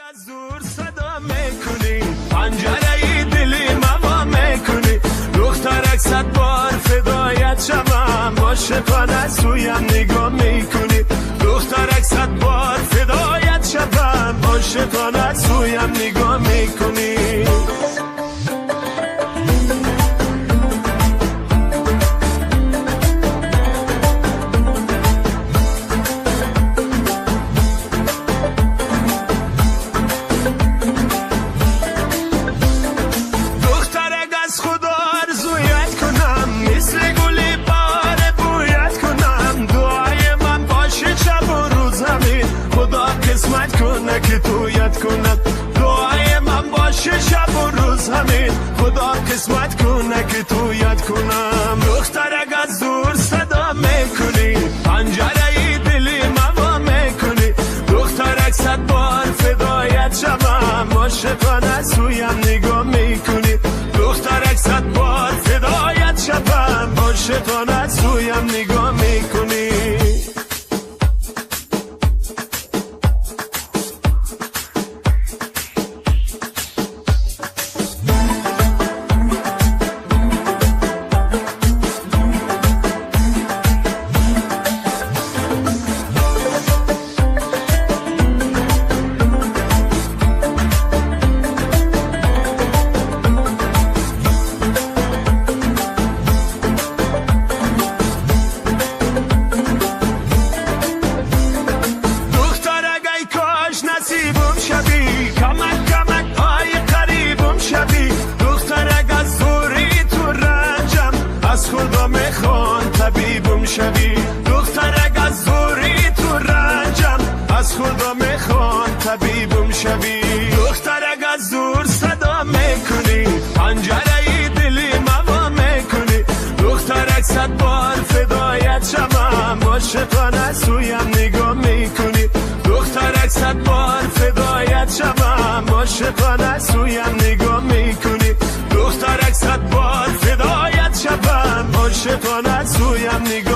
از دور صدا میکنی، پنجره دلی موا میکنی، دخترک 100 بار فدایت شوم، عاشقانه سویم نگاه میکنی، دخترک 100 بار فدایت شوم، عاشقانه سویم نگاه میکنی. قسمت کنه که تو یاد کنم، دعای من باشه شب و روز همین، خدا قسمت کنه که تو یاد کنم. دخترک از دور صدا میکنی، پنجره دلی موا میکنی، دخترک 100 بار فدایت شوم، عاشقانه سویم نگاه میکنی، دخترک 100 بار فدایت شوم، عاشقانه سویم نگاه میکنی. نصیبم شبی کمک کمک آی قریبم شبی، دخترک از دوری تو رنجم، از خدا میخوان طبیبم شبی، دخترک از دوری تو رنجم، از خدا میخوان طبیبم شبی، دخترک از دور صدا میکنی، پنجره دلی موا میکنی، دخترک 100 بار فدایت شوم، عاشقانه سویم نگاه میکنی، دخترک 100 بار فدایت شوم، عاشقانه سویم نگاه میکنی، دخترک 100 بار فدایت شوم، عاشقانه سویم نگاه